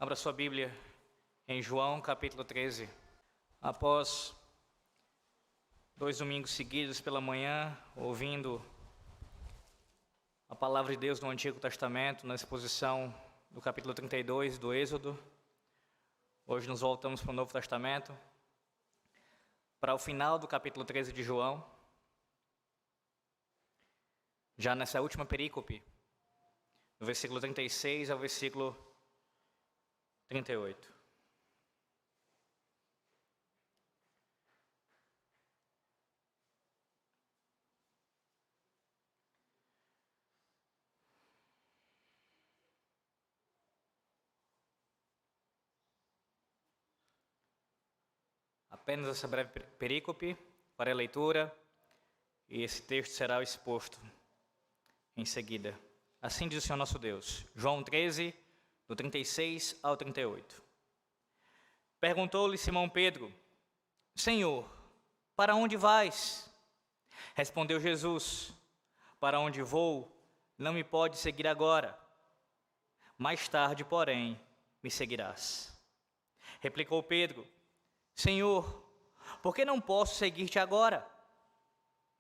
Abra sua Bíblia em João, capítulo 13. Após 2 domingos seguidos pela manhã, ouvindo a palavra de Deus no Antigo Testamento, na exposição do capítulo 32 do Êxodo, hoje nos voltamos para o Novo Testamento, para o final do capítulo 13 de João, já nessa última perícope, do versículo 36 ao versículo 38. Apenas essa breve perícope para a leitura, e esse texto será exposto em seguida. Assim diz o Senhor nosso Deus. João 13, do 36 ao 38. Perguntou-lhe Simão Pedro: Senhor, para onde vais? Respondeu Jesus: Para onde vou, não me pode seguir agora. Mais tarde, porém, me seguirás. Replicou Pedro: Senhor, por que não posso seguir-te agora?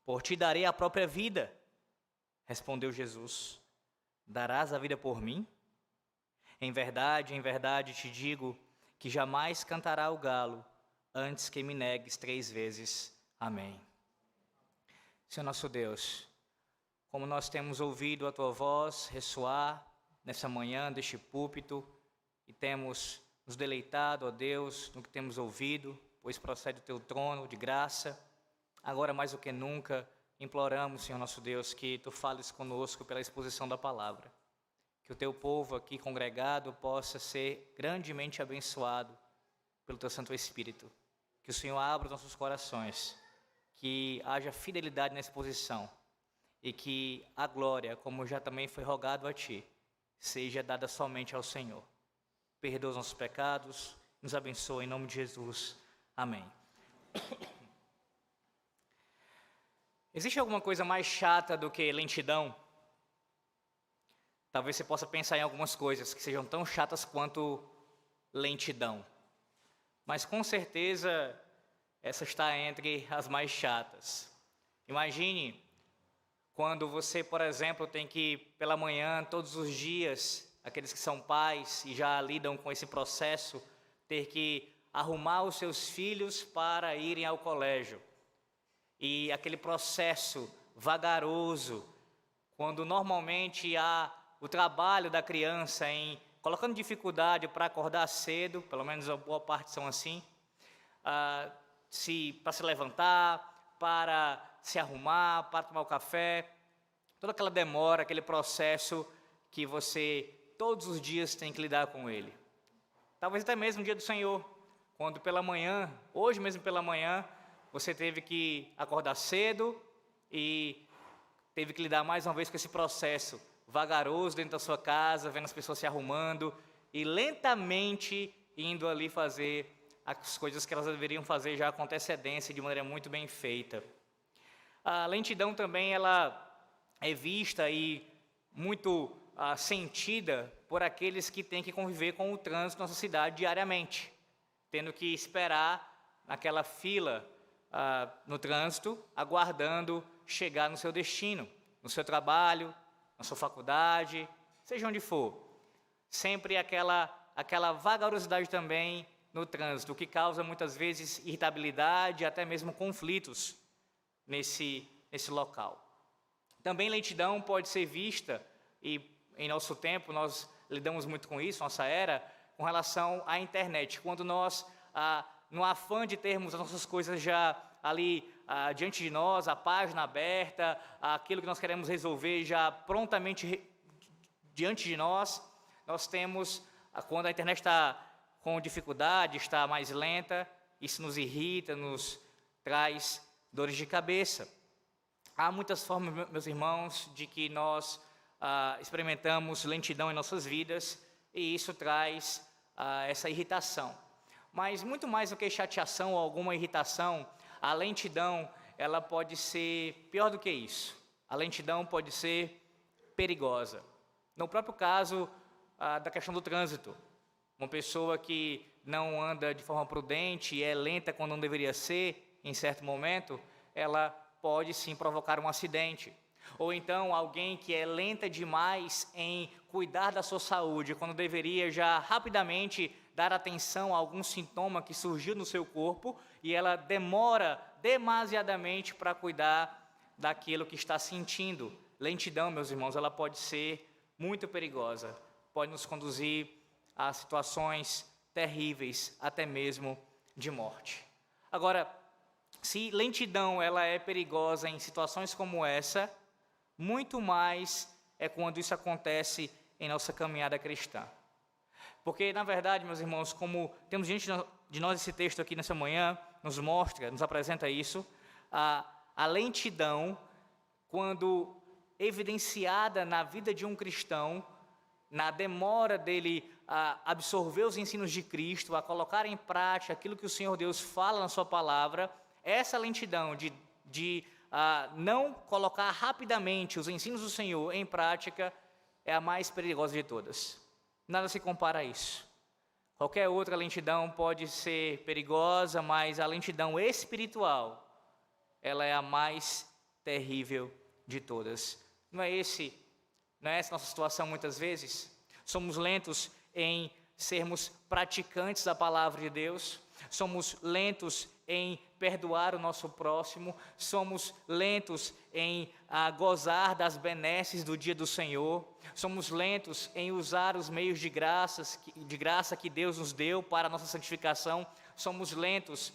Por ti darei a própria vida. Respondeu Jesus: Darás a vida por mim? Em verdade te digo que jamais cantará o galo antes que me negues 3 vezes. Amém. Senhor nosso Deus, como nós temos ouvido a Tua voz ressoar nessa manhã deste púlpito e temos nos deleitado, ó Deus, no que temos ouvido, pois procede do Teu trono de graça, agora mais do que nunca imploramos, Senhor nosso Deus, que Tu fales conosco pela exposição da palavra. Que o Teu povo aqui congregado possa ser grandemente abençoado pelo Teu Santo Espírito. Que o Senhor abra os nossos corações, que haja fidelidade na exposição e que a glória, como já também foi rogado a Ti, seja dada somente ao Senhor. Perdoa os nossos pecados, nos abençoa em nome de Jesus. Amém. Existe alguma coisa mais chata do que lentidão? Talvez você possa pensar em algumas coisas que sejam tão chatas quanto lentidão. Mas com certeza essa está entre as mais chatas. Imagine quando você, por exemplo, tem que pela manhã, todos os dias, aqueles que são pais e já lidam com esse processo, ter que arrumar os seus filhos para irem ao colégio. E aquele processo vagaroso, quando normalmente há o trabalho da criança em colocando dificuldade para acordar cedo, pelo menos a boa parte são assim, para se levantar, para se arrumar, para tomar o café, toda aquela demora, aquele processo que você todos os dias tem que lidar com ele. Talvez até mesmo no dia do Senhor, quando pela manhã, hoje mesmo pela manhã, você teve que acordar cedo e teve que lidar mais uma vez com esse processo vagaroso dentro da sua casa, vendo as pessoas se arrumando e lentamente indo ali fazer as coisas que elas deveriam fazer já com antecedência, de maneira muito bem feita. A lentidão também ela é vista e muito sentida por aqueles que têm que conviver com o trânsito na nossa cidade diariamente, tendo que esperar naquela fila no trânsito, aguardando chegar no seu destino, no seu trabalho, na sua faculdade, seja onde for. Sempre aquela vagarosidade também no trânsito, que causa muitas vezes irritabilidade, até mesmo conflitos nesse local. Também lentidão pode ser vista, e em nosso tempo nós lidamos muito com isso, nossa era, com relação à internet. Quando nós, no afã de termos as nossas coisas já ali diante de nós, a página aberta, aquilo que nós queremos resolver já prontamente diante de nós, nós temos, quando a internet está com dificuldade, está mais lenta, isso nos irrita, nos traz dores de cabeça. Há muitas formas, meus irmãos, de que nós experimentamos lentidão em nossas vidas e isso traz essa irritação. Mas muito mais do que chateação ou alguma irritação, a lentidão ela pode ser pior do que isso. A lentidão pode ser perigosa. No próprio caso da questão do trânsito, Uma pessoa que não anda de forma prudente e é lenta quando não deveria ser, em certo momento, ela pode sim provocar um acidente. Ou então alguém que é lenta demais em cuidar da sua saúde, quando deveria já rapidamente dar atenção a algum sintoma que surgiu no seu corpo, e ela demora demasiadamente para cuidar daquilo que está sentindo. Lentidão, meus irmãos, ela pode ser muito perigosa, pode nos conduzir a situações terríveis, até mesmo de morte. Agora, se lentidão ela é perigosa em situações como essa, muito mais é quando isso acontece em nossa caminhada cristã. Porque, na verdade, meus irmãos, como temos diante de nós esse texto aqui nessa manhã, nos mostra, nos apresenta isso, a lentidão, quando evidenciada na vida de um cristão, na demora dele a absorver os ensinos de Cristo, a colocar em prática aquilo que o Senhor Deus fala na sua palavra, essa lentidão de não colocar rapidamente os ensinos do Senhor em prática é a mais perigosa de todas. Nada se compara a isso. Qualquer outra lentidão pode ser perigosa, mas a lentidão espiritual, ela é a mais terrível de todas. Não é essa a nossa situação muitas vezes? Somos lentos em sermos praticantes da palavra de Deus, somos lentos em perdoar o nosso próximo, somos lentos em gozar das benesses do dia do Senhor, somos lentos em usar os meios de graça que Deus nos deu para a nossa santificação, somos lentos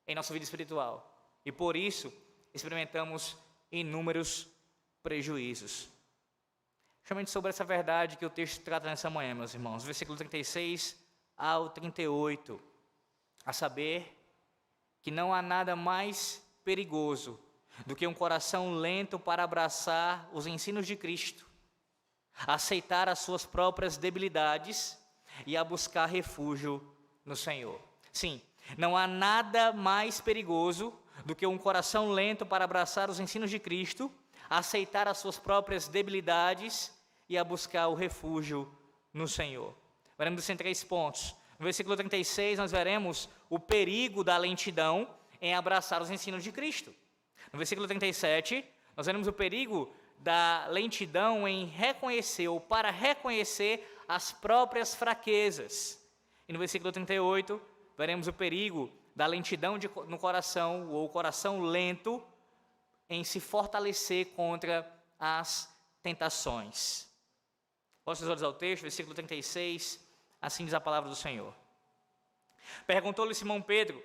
em nossa vida espiritual e por isso experimentamos inúmeros prejuízos. Justamente sobre essa verdade que o texto trata nessa manhã, meus irmãos, versículo 36 ao 38, a saber que não há nada mais perigoso do que um coração lento para abraçar os ensinos de Cristo, aceitar as suas próprias debilidades e a buscar refúgio no Senhor. Sim, não há nada mais perigoso do que um coração lento para abraçar os ensinos de Cristo, aceitar as suas próprias debilidades e a buscar o refúgio no Senhor. Veremos isso em 3 pontos. No versículo 36, nós veremos o perigo da lentidão em abraçar os ensinos de Cristo. No versículo 37, nós veremos o perigo da lentidão em reconhecer ou para reconhecer as próprias fraquezas. E no versículo 38, veremos o perigo da lentidão no coração, ou coração lento, em se fortalecer contra as tentações. Volte os olhos ao texto, versículo 36, assim diz a palavra do Senhor. Perguntou-lhe Simão Pedro: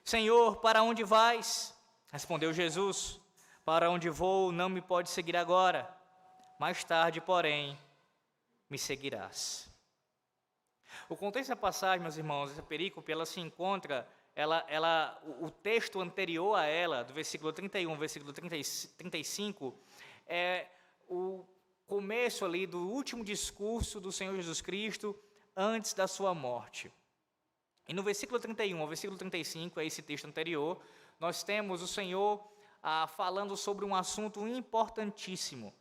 Senhor, para onde vais? Respondeu Jesus: para onde vou não me pode seguir agora, mais tarde, porém, me seguirás. O contexto da passagem, meus irmãos, essa perícope, ela se encontra, o texto anterior a ela, do versículo 31, versículo 35, é o começo ali do último discurso do Senhor Jesus Cristo antes da sua morte. E no versículo 31 ao versículo 35, é esse texto anterior, nós temos o Senhor falando sobre um assunto importantíssimo,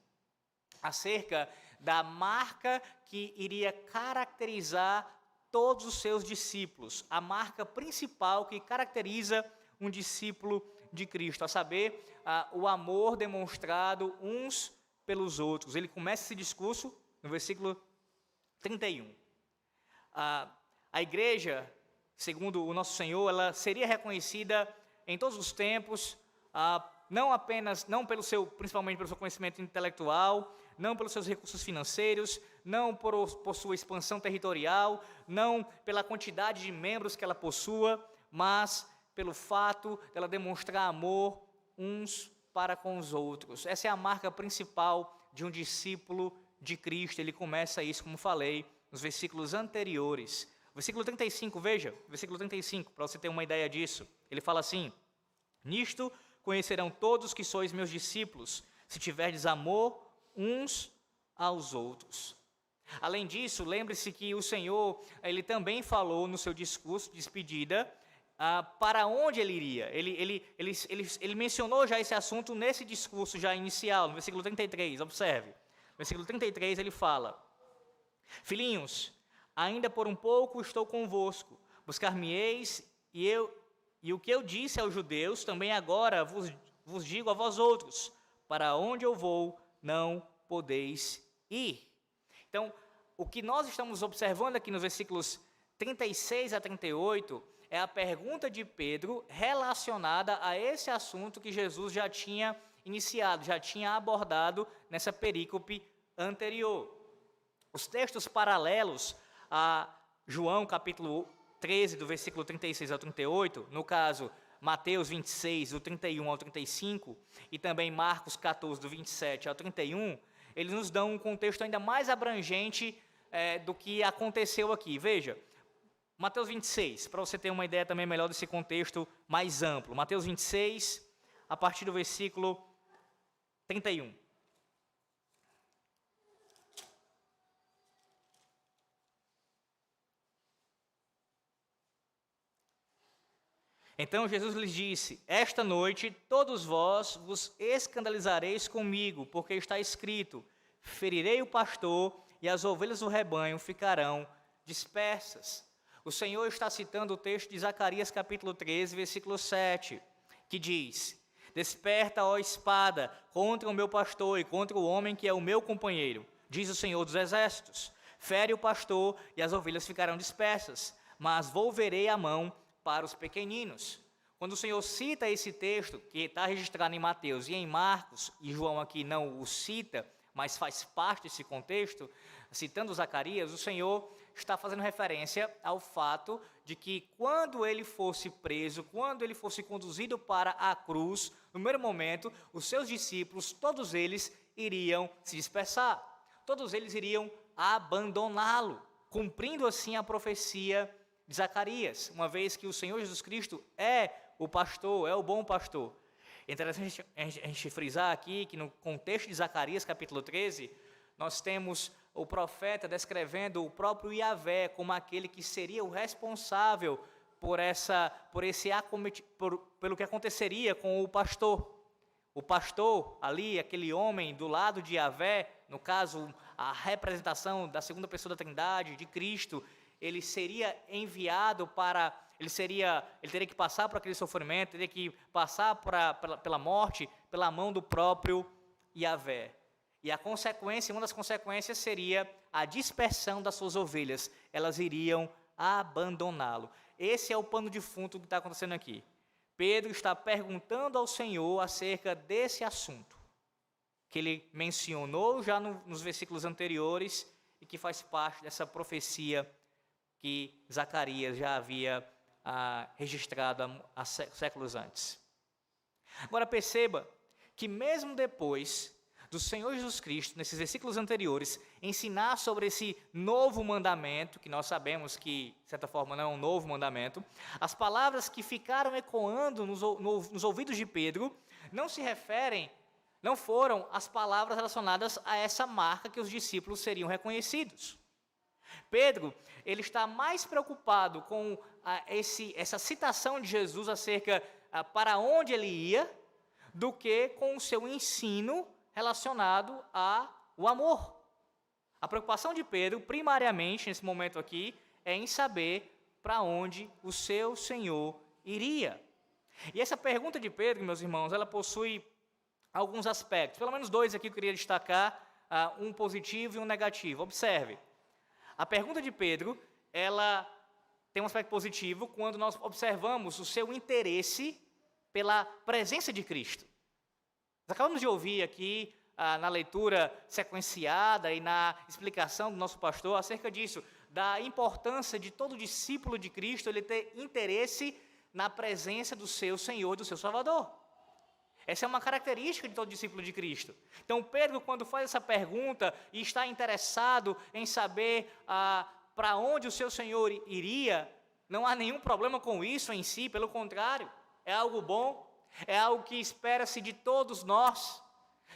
acerca da marca que iria caracterizar todos os seus discípulos, a marca principal que caracteriza um discípulo de Cristo, a saber, o amor demonstrado uns pelos outros. Ele começa esse discurso no versículo 31. A igreja, segundo o nosso Senhor, ela seria reconhecida em todos os tempos, principalmente pelo seu conhecimento intelectual, não pelos seus recursos financeiros, não por sua expansão territorial, não pela quantidade de membros que ela possua, mas pelo fato dela demonstrar amor uns para com os outros. Essa é a marca principal de um discípulo de Cristo. Ele começa isso, como falei, nos versículos anteriores. Versículo 35, veja, versículo 35, para você ter uma ideia disso. Ele fala assim: nisto conhecerão todos que sois meus discípulos, se tiverdes amor uns aos outros. Além disso, lembre-se que o Senhor, ele também falou no seu discurso de despedida, para onde ele iria. Ele mencionou já esse assunto nesse discurso já inicial, no versículo 33, observe. No versículo 33 ele fala: filhinhos, Ainda por um pouco estou convosco. Buscar-me-eis, e o que eu disse aos judeus, também agora vos digo a vós outros: para onde eu vou, não podeis ir. Então, o que nós estamos observando aqui nos versículos 36 a 38 é a pergunta de Pedro relacionada a esse assunto que Jesus já tinha iniciado, já tinha abordado nessa perícope anterior. Os textos paralelos a João capítulo 13, do versículo 36 ao 38, no caso, Mateus 26, do 31 ao 35, e também Marcos 14, do 27 ao 31, eles nos dão um contexto ainda mais abrangente do que aconteceu aqui. Veja, Mateus 26, para você ter uma ideia também melhor desse contexto mais amplo. Mateus 26, a partir do versículo 31. Então Jesus lhes disse: esta noite todos vós vos escandalizareis comigo, porque está escrito: ferirei o pastor e as ovelhas do rebanho ficarão dispersas. O Senhor está citando o texto de Zacarias capítulo 13, versículo 7, que diz: desperta, ó espada, contra o meu pastor e contra o homem que é o meu companheiro, diz o Senhor dos exércitos. Fere o pastor e as ovelhas ficarão dispersas, mas volverei a mão para os pequeninos. Quando o Senhor cita esse texto, que está registrado em Mateus e em Marcos, e João aqui não o cita, mas faz parte desse contexto, citando Zacarias, o Senhor está fazendo referência ao fato de que quando ele fosse preso, quando ele fosse conduzido para a cruz, no primeiro momento, os seus discípulos, todos eles iriam se dispersar, todos eles iriam abandoná-lo, cumprindo assim a profecia de Zacarias, uma vez que o Senhor Jesus Cristo é o pastor, é o bom pastor. É interessante a gente frisar aqui que no contexto de Zacarias capítulo 13, nós temos o profeta descrevendo o próprio Yahvé como aquele que seria o responsável pelo que aconteceria com o pastor. O pastor ali, aquele homem do lado de Yahvé, no caso a representação da segunda pessoa da Trindade, de Cristo, ele seria enviado ele teria que passar por aquele sofrimento, teria que passar pela morte, pela mão do próprio Yahvé. E uma das consequências seria a dispersão das suas ovelhas, elas iriam abandoná-lo. Esse é o pano de fundo que está acontecendo aqui. Pedro está perguntando ao Senhor acerca desse assunto, que ele mencionou já nos versículos anteriores e que faz parte dessa profecia que Zacarias já havia registrado há séculos antes. Agora perceba que mesmo depois do Senhor Jesus Cristo, nesses versículos anteriores, ensinar sobre esse novo mandamento, que nós sabemos que, de certa forma, não é um novo mandamento, as palavras que ficaram ecoando nos ouvidos de Pedro não foram as palavras relacionadas a essa marca que os discípulos seriam reconhecidos. Pedro, ele está mais preocupado com essa citação de Jesus acerca para onde ele ia, do que com o seu ensino relacionado ao amor. A preocupação de Pedro, primariamente, nesse momento aqui, é em saber para onde o seu Senhor iria. E essa pergunta de Pedro, meus irmãos, ela possui alguns aspectos, pelo menos dois aqui que eu queria destacar, um positivo e um negativo. Observe. A pergunta de Pedro, ela tem um aspecto positivo quando nós observamos o seu interesse pela presença de Cristo. Nós acabamos de ouvir aqui na leitura sequenciada e na explicação do nosso pastor acerca disso, da importância de todo discípulo de Cristo ele ter interesse na presença do seu Senhor, do seu Salvador. Essa é uma característica de todo discípulo de Cristo. Então, Pedro, quando faz essa pergunta e está interessado em saber para onde o seu Senhor iria, não há nenhum problema com isso em si, pelo contrário, é algo bom, é algo que espera-se de todos nós.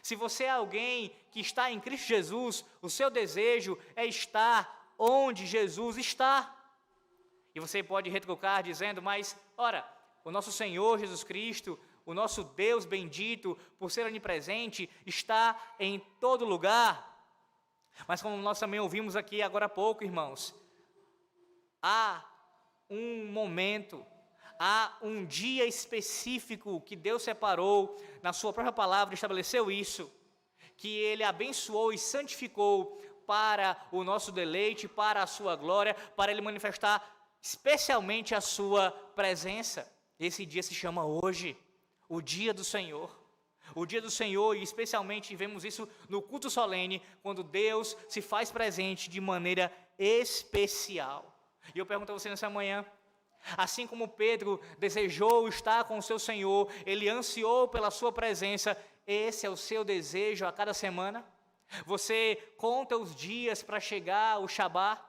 Se você é alguém que está em Cristo Jesus, o seu desejo é estar onde Jesus está. E você pode retrucar dizendo, mas, ora, o nosso Senhor Jesus Cristo, o nosso Deus bendito, por ser onipresente, está em todo lugar. Mas como nós também ouvimos aqui agora há pouco, irmãos, há um momento, há um dia específico que Deus separou, na sua própria palavra estabeleceu isso, que Ele abençoou e santificou para o nosso deleite, para a sua glória, para Ele manifestar especialmente a sua presença. Esse dia se chama hoje, o dia do Senhor. O dia do Senhor, e especialmente vemos isso no culto solene, quando Deus se faz presente de maneira especial. E eu pergunto a você nessa manhã, assim como Pedro desejou estar com o seu Senhor, ele ansiou pela sua presença, esse é o seu desejo a cada semana? Você conta os dias para chegar o Shabá?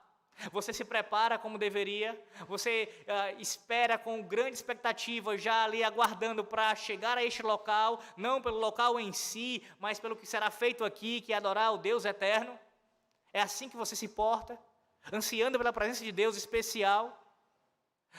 Você se prepara como deveria? Você espera com grande expectativa, já ali aguardando para chegar a este local, não pelo local em si, mas pelo que será feito aqui, que é adorar o Deus eterno? É assim que você se porta? Ansiando pela presença de Deus especial?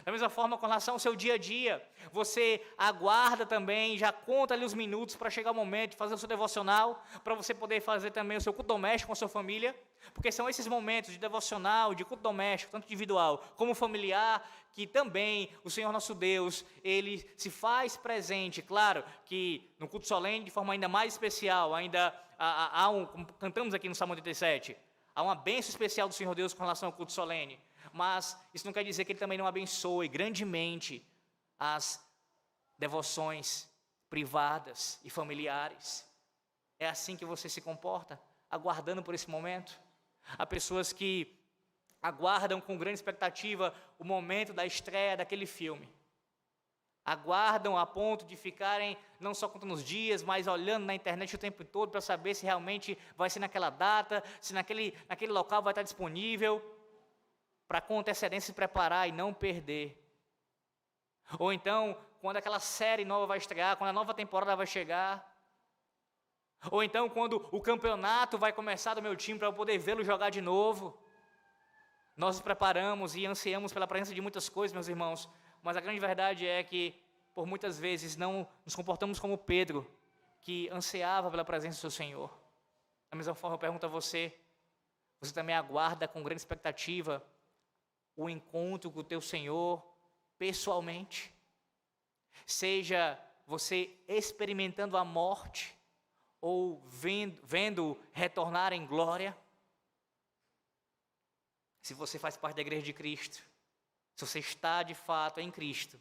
Da mesma forma, com relação ao seu dia a dia, você aguarda também, já conta ali os minutos para chegar o momento de fazer o seu devocional, para você poder fazer também o seu culto doméstico com a sua família, porque são esses momentos de devocional, de culto doméstico, tanto individual como familiar, que também o Senhor nosso Deus, Ele se faz presente. Claro que no culto solene, de forma ainda mais especial, ainda como cantamos aqui no Salmo 87, há uma bênção especial do Senhor Deus com relação ao culto solene. Mas isso não quer dizer que Ele também não abençoe grandemente as devoções privadas e familiares. É assim que você se comporta, aguardando por esse momento? Há pessoas que aguardam com grande expectativa o momento da estreia daquele filme. Aguardam a ponto de ficarem não só contando os dias, mas olhando na internet o tempo todo para saber se realmente vai ser naquela data, se naquele local vai estar disponível, para com antecedência se preparar e não perder. Ou então, quando aquela série nova vai estrear, quando a nova temporada vai chegar. Ou então, quando o campeonato vai começar do meu time para eu poder vê-lo jogar de novo. Nós nos preparamos e ansiamos pela presença de muitas coisas, meus irmãos, mas a grande verdade é que, por muitas vezes, não nos comportamos como Pedro, que ansiava pela presença do seu Senhor. Da mesma forma, eu pergunto a você, você também aguarda com grande expectativa o encontro com o teu Senhor pessoalmente? Seja você experimentando a morte ou vendo retornar em glória? Se você faz parte da igreja de Cristo, se você está de fato em Cristo,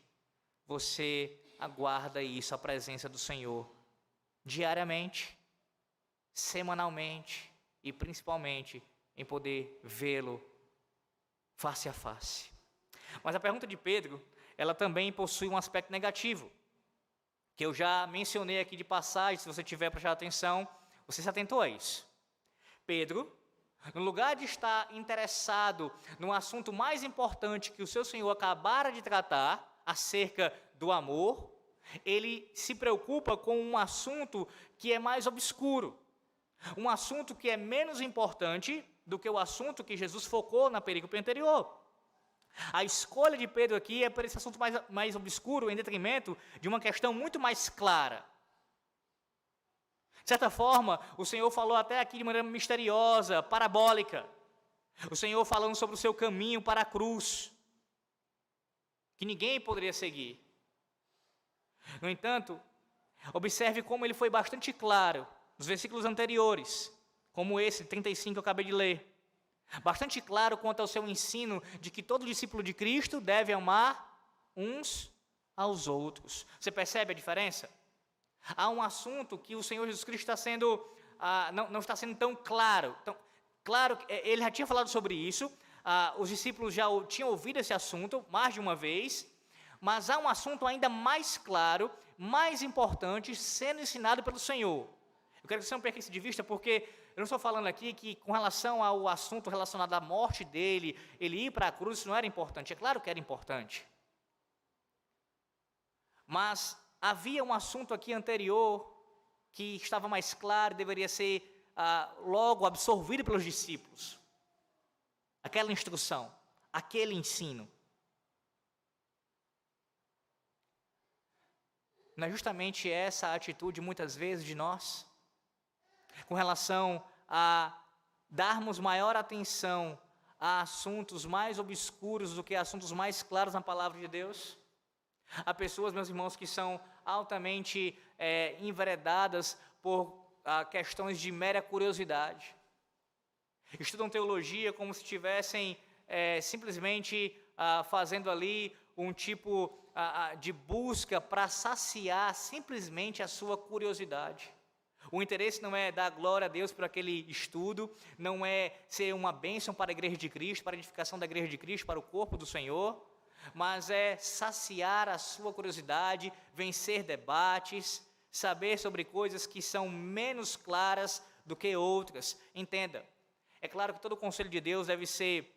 você aguarda isso, a presença do Senhor, diariamente, semanalmente e principalmente em poder vê-lo face a face. Mas a pergunta de Pedro, ela também possui um aspecto negativo, que eu já mencionei aqui de passagem. Se você tiver prestado atenção, você se atentou a isso. Pedro, no lugar de estar interessado no assunto mais importante que o seu Senhor acabara de tratar, acerca do amor, ele se preocupa com um assunto que é mais obscuro, um assunto que é menos importante do que o assunto que Jesus focou na perícope anterior. A escolha de Pedro aqui é por esse assunto mais obscuro, em detrimento de uma questão muito mais clara. De certa forma, o Senhor falou até aqui de maneira misteriosa, parabólica. O Senhor falando sobre o seu caminho para a cruz, que ninguém poderia seguir. No entanto, observe como ele foi bastante claro nos versículos anteriores, como esse 35 que eu acabei de ler. Bastante claro quanto ao seu ensino de que todo discípulo de Cristo deve amar uns aos outros. Você percebe a diferença? Há um assunto que o Senhor Jesus Cristo está sendo, não está sendo tão claro. Claro, ele já tinha falado sobre isso, os discípulos já tinham ouvido esse assunto mais de uma vez, mas há um assunto ainda mais claro, mais importante, sendo ensinado pelo Senhor. Eu quero que você não perca isso de vista, porque eu não estou falando aqui que, com relação ao assunto relacionado à morte dele, ele ir para a cruz, isso não era importante. É claro que era importante. Mas havia um assunto aqui anterior que estava mais claro e deveria ser logo absorvido pelos discípulos. Aquela instrução, aquele ensino. Não é justamente essa a atitude, muitas vezes, de nós? Com relação a darmos maior atenção a assuntos mais obscuros do que assuntos mais claros na palavra de Deus. Há pessoas, meus irmãos, que são altamente enveredadas por questões de mera curiosidade. Estudam teologia como se estivessem simplesmente fazendo ali um tipo de busca para saciar simplesmente a sua curiosidade. O interesse não é dar glória a Deus por aquele estudo, não é ser uma bênção para a igreja de Cristo, para a edificação da igreja de Cristo, para o corpo do Senhor, mas é saciar a sua curiosidade, vencer debates, saber sobre coisas que são menos claras do que outras. Entenda, é claro que todo o conselho de Deus deve ser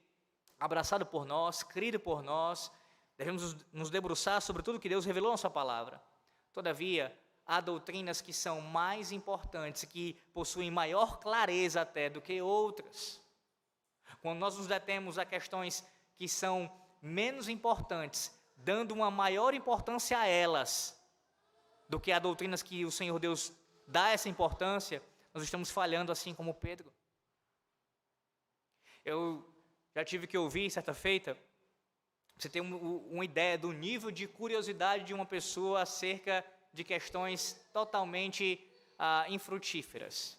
abraçado por nós, crido por nós, devemos nos debruçar sobre tudo que Deus revelou na sua palavra. Todavia, há doutrinas que são mais importantes, que possuem maior clareza até do que outras. Quando nós nos detemos a questões que são menos importantes, dando uma maior importância a elas, do que a doutrinas que o Senhor Deus dá essa importância, nós estamos falhando assim como Pedro. Eu já tive que ouvir certa feita, você tem uma ideia do nível de curiosidade de uma pessoa acerca de questões totalmente infrutíferas.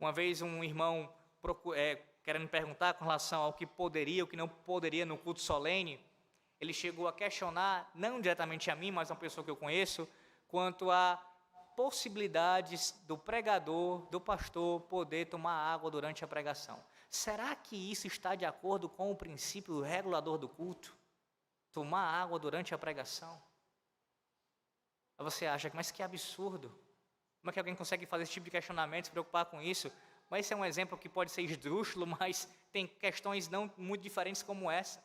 Uma vez um irmão querendo me perguntar com relação ao que poderia, o que não poderia no culto solene, ele chegou a questionar, não diretamente a mim, mas a uma pessoa que eu conheço, quanto a possibilidades do pregador, do pastor, poder tomar água durante a pregação. Será que isso está de acordo com o princípio regulador do culto? Tomar água durante a pregação? Aí você acha, mas que absurdo. Como é que alguém consegue fazer esse tipo de questionamento, se preocupar com isso? Mas esse é um exemplo que pode ser esdrúxulo, mas tem questões não muito diferentes como essa.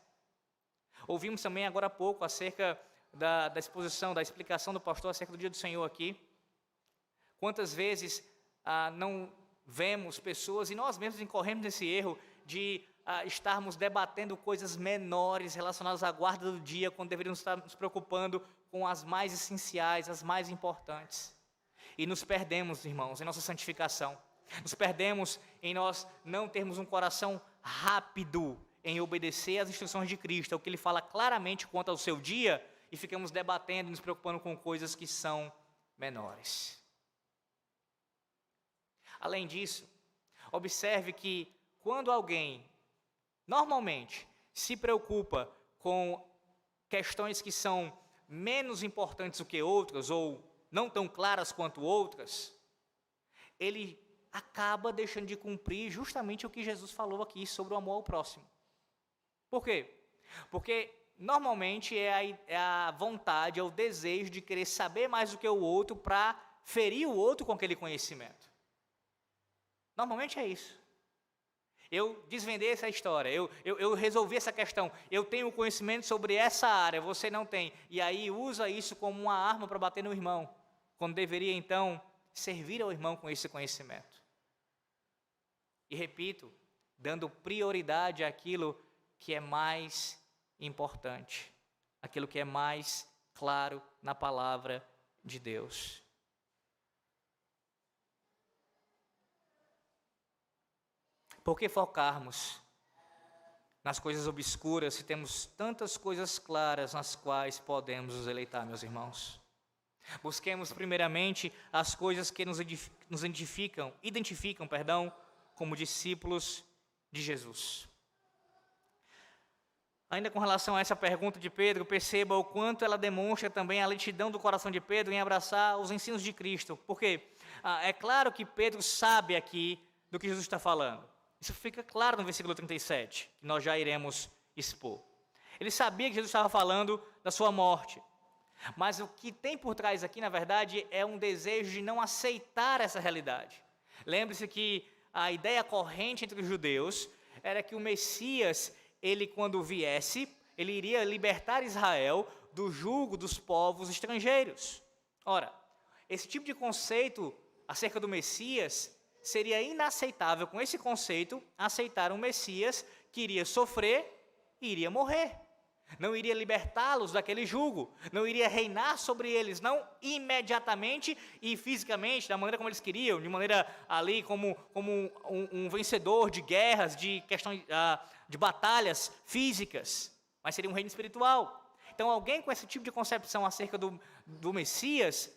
Ouvimos também agora há pouco acerca da exposição, da explicação do pastor acerca do dia do Senhor aqui. Quantas vezes não vemos pessoas, e nós mesmos incorremos nesse erro, de estarmos debatendo coisas menores relacionadas à guarda do dia, quando deveríamos estar nos preocupando com as mais essenciais, as mais importantes. E nos perdemos, irmãos, em nossa santificação. Nos perdemos em nós não termos um coração rápido em obedecer às instruções de Cristo, é o que Ele fala claramente quanto ao seu dia, e ficamos debatendo e nos preocupando com coisas que são menores. Além disso, observe que quando alguém, normalmente, se preocupa com questões que são menos importantes do que outras, ou não tão claras quanto outras, ele acaba deixando de cumprir justamente o que Jesus falou aqui sobre o amor ao próximo. Por quê? Porque normalmente é a vontade, é o desejo de querer saber mais do que o outro para ferir o outro com aquele conhecimento. Normalmente é isso. Eu desvendei essa história, eu resolvi essa questão, eu tenho conhecimento sobre essa área, você não tem. E aí usa isso como uma arma para bater no irmão, quando deveria então servir ao irmão com esse conhecimento. E repito, dando prioridade àquilo que é mais importante, aquilo que é mais claro na palavra de Deus. Por que focarmos nas coisas obscuras se temos tantas coisas claras nas quais podemos nos deleitar, meus irmãos? Busquemos primeiramente as coisas que nos identificam, como discípulos de Jesus. Ainda com relação a essa pergunta de Pedro, perceba o quanto ela demonstra também a lentidão do coração de Pedro em abraçar os ensinos de Cristo. Por quê? É claro que Pedro sabe aqui do que Jesus está falando. Isso fica claro no versículo 37, que nós já iremos expor. Ele sabia que Jesus estava falando da sua morte. Mas o que tem por trás aqui, na verdade, é um desejo de não aceitar essa realidade. Lembre-se que a ideia corrente entre os judeus era que o Messias, ele quando viesse, ele iria libertar Israel do jugo dos povos estrangeiros. Ora, esse tipo de conceito acerca do Messias seria inaceitável com esse conceito aceitar um Messias que iria sofrer e iria morrer. não iria libertá-los daquele jugo, não iria reinar sobre eles, não imediatamente e fisicamente, da maneira como eles queriam, de maneira ali como um vencedor de guerras, de questões de batalhas físicas, mas seria um reino espiritual. Então alguém com esse tipo de concepção acerca do Messias,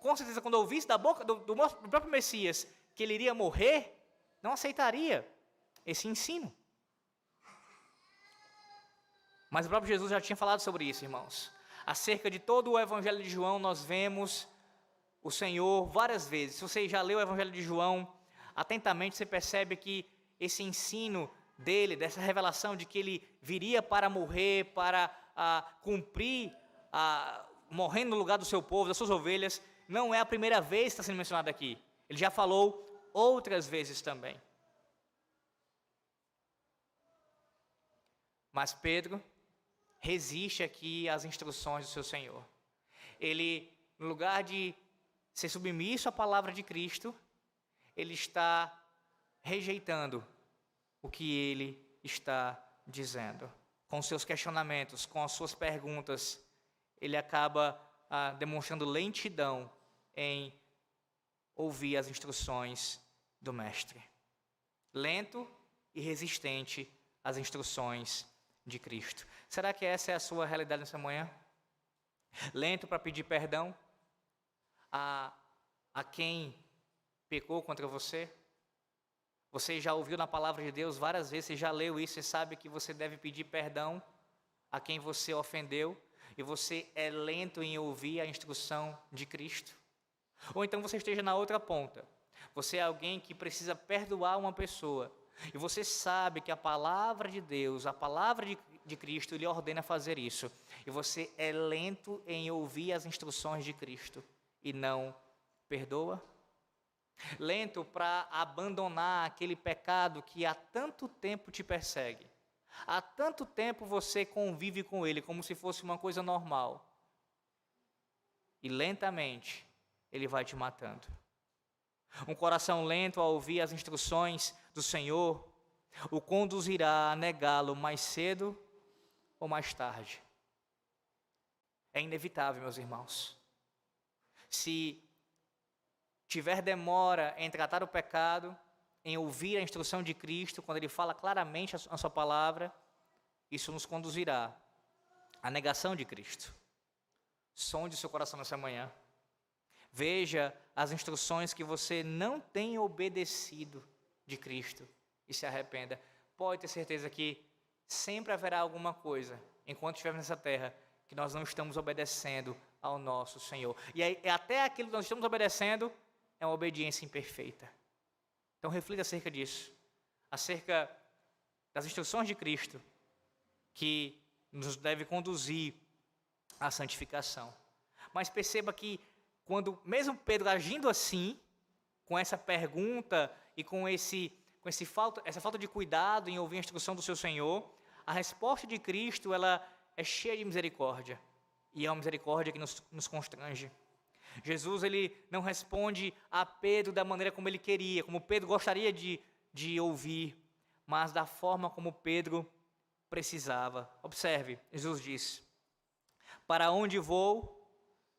com certeza quando ouvisse da boca do próprio Messias que ele iria morrer, não aceitaria esse ensino. Mas o próprio Jesus já tinha falado sobre isso, irmãos. Acerca de todo o Evangelho de João, nós vemos o Senhor várias vezes. Se você já leu o Evangelho de João, atentamente você percebe que esse ensino dele, dessa revelação de que ele viria para morrer, para cumprir, morrendo no lugar do seu povo, das suas ovelhas, não é a primeira vez que está sendo mencionado aqui. Ele já falou outras vezes também. Mas Pedro resiste aqui às instruções do seu Senhor. Ele, no lugar de ser submisso à palavra de Cristo, ele está rejeitando o que ele está dizendo. Com seus questionamentos, com as suas perguntas, ele acaba demonstrando lentidão em ouvir as instruções do Mestre. Lento e resistente às instruções de Cristo. Será que essa é a sua realidade nessa manhã? Lento para pedir perdão a quem pecou contra você? Você já ouviu na palavra de Deus várias vezes, você já leu isso, você sabe que você deve pedir perdão a quem você ofendeu, e você é lento em ouvir a instrução de Cristo? Ou então você esteja na outra ponta, você é alguém que precisa perdoar uma pessoa, e você sabe que a palavra de Deus, a palavra de Cristo, lhe ordena fazer isso. E você é lento em ouvir as instruções de Cristo e não perdoa. Lento para abandonar aquele pecado que há tanto tempo te persegue. Há tanto tempo você convive com ele como se fosse uma coisa normal. E lentamente ele vai te matando. Um coração lento a ouvir as instruções do Senhor o conduzirá a negá-lo mais cedo ou mais tarde. É inevitável, meus irmãos. Se tiver demora em tratar o pecado, em ouvir a instrução de Cristo, quando Ele fala claramente a sua palavra, isso nos conduzirá à negação de Cristo. Sonde seu coração nessa manhã. Veja as instruções que você não tem obedecido de Cristo e se arrependa. Pode ter certeza que sempre haverá alguma coisa, enquanto estivermos nessa terra, que nós não estamos obedecendo ao nosso Senhor. E aí, até aquilo que nós estamos obedecendo é uma obediência imperfeita. Então reflita acerca disso, acerca das instruções de Cristo, que nos deve conduzir à santificação. Mas perceba que quando mesmo Pedro agindo assim, com essa pergunta e com essa falta de cuidado em ouvir a instrução do seu Senhor, a resposta de Cristo ela é cheia de misericórdia, e é uma misericórdia que nos constrange. Jesus ele não responde a Pedro da maneira como ele queria, como Pedro gostaria de ouvir, mas da forma como Pedro precisava. Observe, Jesus diz: para onde vou,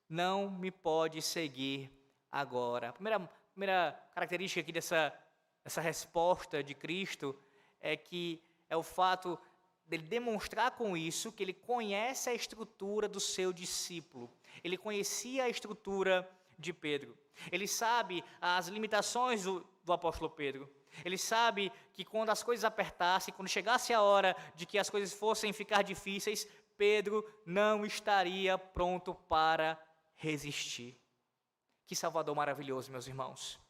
não me pode seguir agora. A primeira característica aqui dessa resposta de Cristo é que é o fato dele demonstrar com isso que ele conhece a estrutura do seu discípulo. Ele conhecia a estrutura de Pedro. Ele sabe as limitações do apóstolo Pedro. Ele sabe que quando as coisas apertassem, quando chegasse a hora de que as coisas fossem ficar difíceis, Pedro não estaria pronto para resistir. Que Salvador maravilhoso, meus irmãos.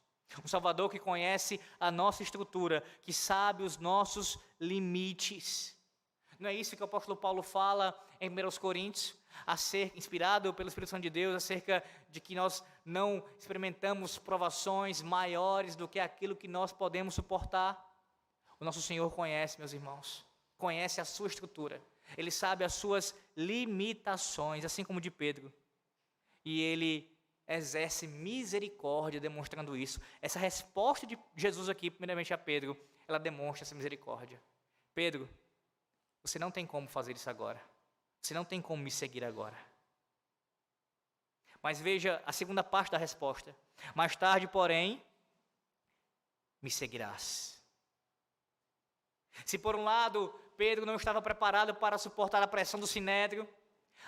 Um Salvador que conhece a nossa estrutura, que sabe os nossos limites. Não é isso que o apóstolo Paulo fala em 1 Coríntios, inspirado pelo Espírito Santo de Deus, acerca de que nós não experimentamos provações maiores do que aquilo que nós podemos suportar? O nosso Senhor conhece, meus irmãos, conhece a sua estrutura. Ele sabe as suas limitações, assim como de Pedro. E ele exerce misericórdia demonstrando isso. Essa resposta de Jesus aqui, primeiramente a Pedro, ela demonstra essa misericórdia. Pedro, você não tem como fazer isso agora. Você não tem como me seguir agora. Mas veja a segunda parte da resposta. Mais tarde, porém, me seguirás. Se por um lado Pedro não estava preparado para suportar a pressão do sinédrio,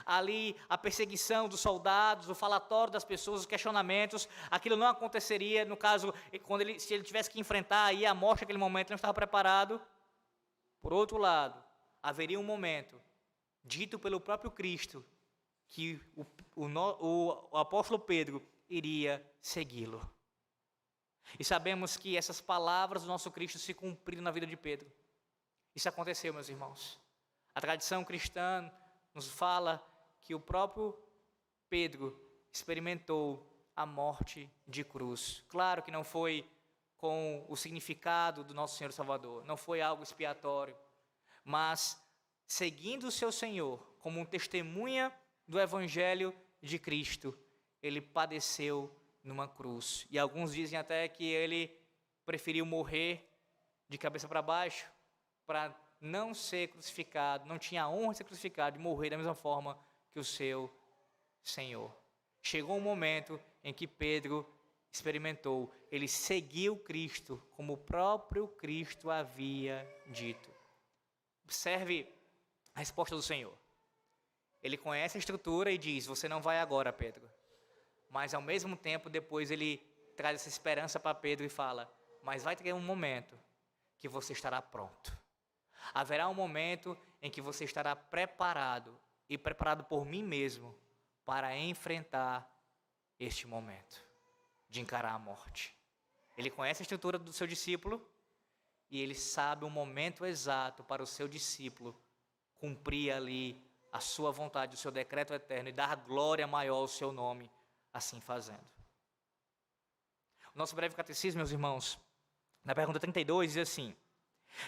ali a perseguição dos soldados, o falatório das pessoas, os questionamentos, aquilo não aconteceria. No caso, se ele tivesse que enfrentar aí a morte naquele momento, ele não estava preparado. Por outro lado, haveria um momento, dito pelo próprio Cristo, que o apóstolo Pedro iria segui-lo. E sabemos que essas palavras do nosso Cristo se cumpriram na vida de Pedro. Isso aconteceu, meus irmãos. A tradição cristã nos fala que o próprio Pedro experimentou a morte de cruz. Claro que não foi com o significado do nosso Senhor Salvador, não foi algo expiatório, mas seguindo o seu Senhor como um testemunha do Evangelho de Cristo, ele padeceu numa cruz. E alguns dizem até que ele preferiu morrer de cabeça para baixo, para não ser crucificado, não tinha a honra de ser crucificado, de morrer da mesma forma que o seu Senhor. Chegou um momento em que Pedro experimentou, ele seguiu Cristo como o próprio Cristo havia dito. Observe a resposta do Senhor. Ele conhece a estrutura e diz: você não vai agora, Pedro. Mas ao mesmo tempo, depois ele traz essa esperança para Pedro e fala: mas vai ter um momento que você estará pronto. Haverá um momento em que você estará preparado, e preparado por mim mesmo, para enfrentar este momento de encarar a morte. Ele conhece a estrutura do seu discípulo e ele sabe o momento exato para o seu discípulo cumprir ali a sua vontade, o seu decreto eterno e dar glória maior ao seu nome, assim fazendo. O nosso breve catecismo, meus irmãos, na pergunta 32, diz assim: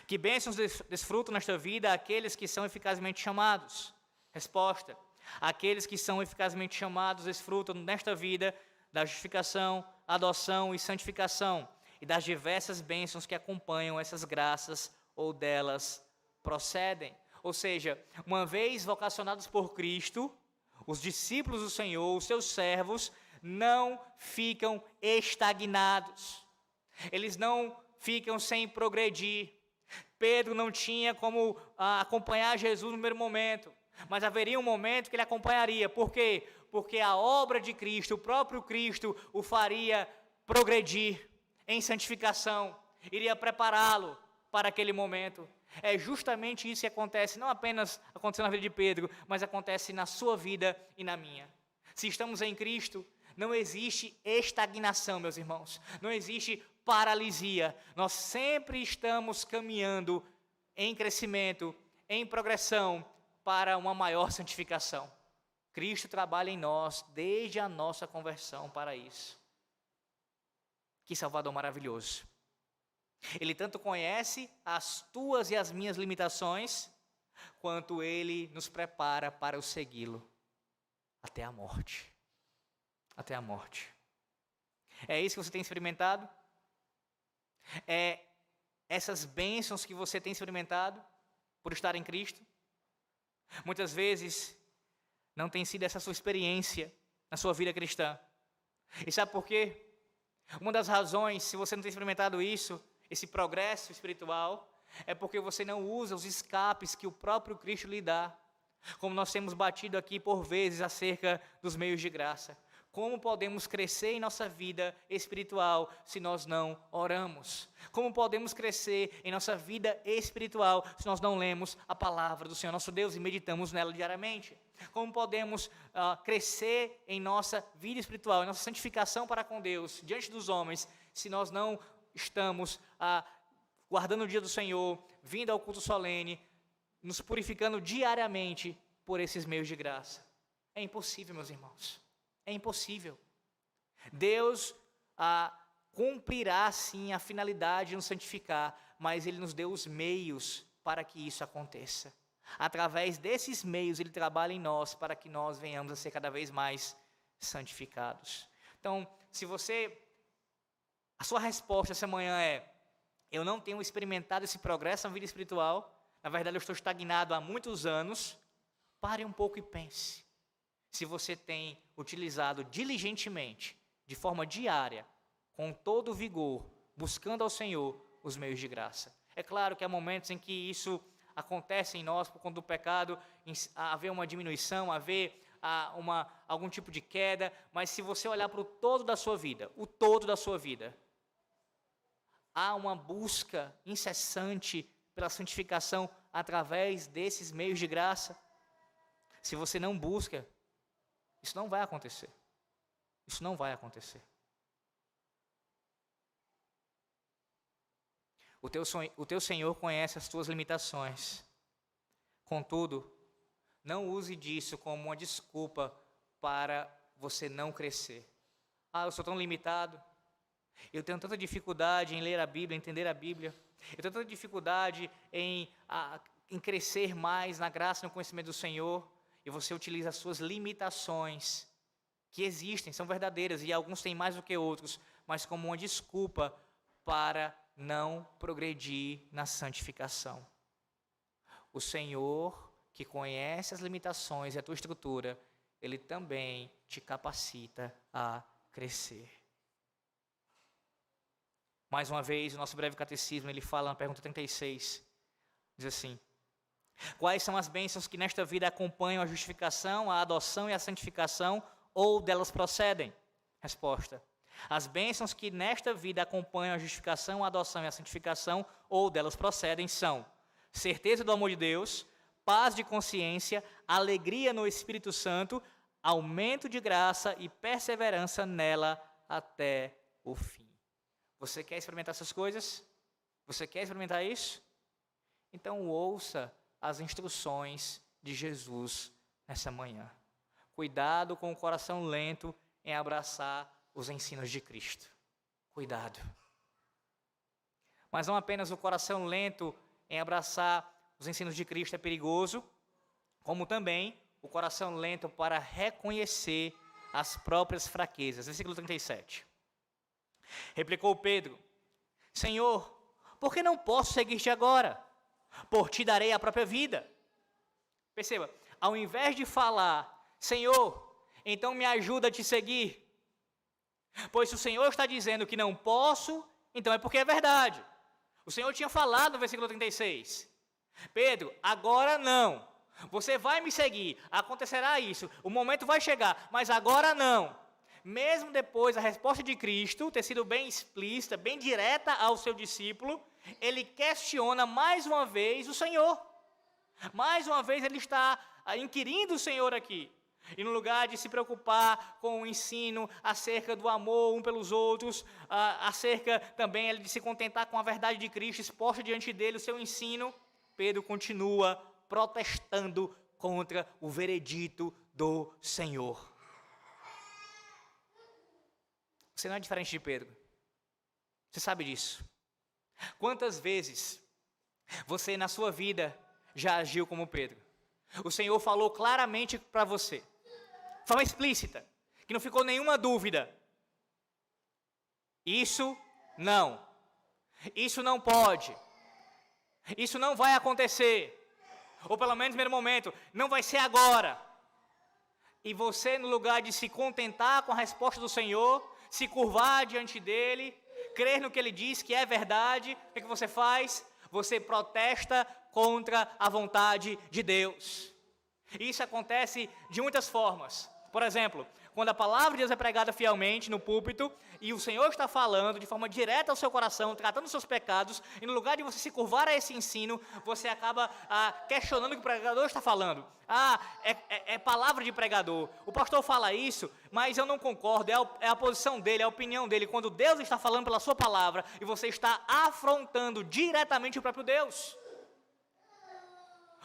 que bênçãos desfrutam nesta vida aqueles que são eficazmente chamados? Resposta: aqueles que são eficazmente chamados desfrutam nesta vida da justificação, adoção e santificação e das diversas bênçãos que acompanham essas graças ou delas procedem. Ou seja, uma vez vocacionados por Cristo, os discípulos do Senhor, os seus servos, não ficam estagnados. Eles não ficam sem progredir. Pedro não tinha como acompanhar Jesus no primeiro momento, mas haveria um momento que ele acompanharia. Por quê? Porque a obra de Cristo, o próprio Cristo, o faria progredir em santificação, iria prepará-lo para aquele momento. É justamente isso que acontece, não apenas aconteceu na vida de Pedro, mas acontece na sua vida e na minha. Se estamos em Cristo, não existe estagnação, meus irmãos, não existe paralisia. Nós sempre estamos caminhando em crescimento, em progressão, para uma maior santificação. Cristo trabalha em nós desde a nossa conversão para isso. Que Salvador maravilhoso! Ele tanto conhece as tuas e as minhas limitações, quanto Ele nos prepara para o segui-lo até a morte. Até a morte. É isso que você tem experimentado? É essas bênçãos que você tem experimentado por estar em Cristo? Muitas vezes não tem sido essa sua experiência na sua vida cristã. E sabe por quê? Uma das razões, se você não tem experimentado isso, esse progresso espiritual, é porque você não usa os escapes que o próprio Cristo lhe dá. Como nós temos batido aqui por vezes acerca dos meios de graça. Como podemos crescer em nossa vida espiritual se nós não oramos? Como podemos crescer em nossa vida espiritual se nós não lemos a palavra do Senhor nosso Deus e meditamos nela diariamente? Como podemos crescer em nossa vida espiritual, em nossa santificação para com Deus, diante dos homens, se nós não estamos guardando o dia do Senhor, vindo ao culto solene, nos purificando diariamente por esses meios de graça? É impossível, meus irmãos. É impossível. Deus cumprirá sim a finalidade de nos santificar, mas Ele nos deu os meios para que isso aconteça. Através desses meios Ele trabalha em nós para que nós venhamos a ser cada vez mais santificados. Então, a sua resposta essa manhã é: eu não tenho experimentado esse progresso na vida espiritual, na verdade eu estou estagnado há muitos anos, Pare um pouco e pense. Se você tem utilizado diligentemente, de forma diária, com todo o vigor, buscando ao Senhor os meios de graça. É claro que há momentos em que isso acontece em nós por conta do pecado, haver uma diminuição, haver algum tipo de queda, mas se você olhar para o todo da sua vida, há uma busca incessante pela santificação através desses meios de graça. Se você não busca, isso não vai acontecer. Isso não vai acontecer. O teu Senhor conhece as tuas limitações. Contudo, não use disso como uma desculpa para você não crescer. Eu sou tão limitado. Eu tenho tanta dificuldade em ler a Bíblia, entender a Bíblia. Eu tenho tanta dificuldade em crescer mais na graça e no conhecimento do Senhor. E você utiliza as suas limitações, que existem, são verdadeiras, e alguns têm mais do que outros, mas como uma desculpa para não progredir na santificação. O Senhor, que conhece as limitações e a tua estrutura, Ele também te capacita a crescer. Mais uma vez, o nosso breve catecismo, ele fala na pergunta 36, diz assim: quais são as bênçãos que nesta vida acompanham a justificação, a adoção e a santificação, ou delas procedem? Resposta: as bênçãos que nesta vida acompanham a justificação, a adoção e a santificação, ou delas procedem, são certeza do amor de Deus, paz de consciência, alegria no Espírito Santo, aumento de graça e perseverança nela até o fim. Você quer experimentar essas coisas? Você quer experimentar isso? Então ouça as instruções de Jesus nessa manhã. Cuidado com o coração lento em abraçar os ensinos de Cristo. Cuidado. Mas não apenas o coração lento em abraçar os ensinos de Cristo é perigoso, como também o coração lento para reconhecer as próprias fraquezas. Versículo 37. Replicou Pedro: Senhor, por que não posso seguir-te agora? Por ti darei a própria vida. Perceba, ao invés de falar, Senhor, então me ajuda a te seguir. Pois se o Senhor está dizendo que não posso, então é porque é verdade. O Senhor tinha falado no versículo 36. Pedro, agora não. Você vai me seguir, acontecerá isso, o momento vai chegar, mas agora não. Mesmo depois a resposta de Cristo ter sido bem explícita, bem direta ao seu discípulo, ele questiona mais uma vez o Senhor. Mais uma vez ele está inquirindo o Senhor aqui. E no lugar de se preocupar com o ensino acerca do amor um pelos outros, acerca também de se contentar com a verdade de Cristo exposta diante dele, o seu ensino, Pedro continua protestando contra o veredito do Senhor. Você não é diferente de Pedro. Você sabe disso. Quantas vezes você na sua vida já agiu como Pedro? O Senhor falou claramente para você, de forma explícita, que não ficou nenhuma dúvida. Isso não. Isso não pode. Isso não vai acontecer. Ou pelo menos no primeiro momento, não vai ser agora. E você, no lugar de se contentar com a resposta do Senhor, se curvar diante dele, crer no que ele diz que é verdade, o que você faz? Você protesta contra a vontade de Deus. Isso acontece de muitas formas. Por exemplo, quando a palavra de Deus é pregada fielmente no púlpito e o Senhor está falando de forma direta ao seu coração, tratando os seus pecados, e no lugar de você se curvar a esse ensino, você acaba questionando o que o pregador está falando. É palavra de pregador. O pastor fala isso, mas eu não concordo, é a posição dele, é a opinião dele. Quando Deus está falando pela sua palavra e você está afrontando diretamente o próprio Deus.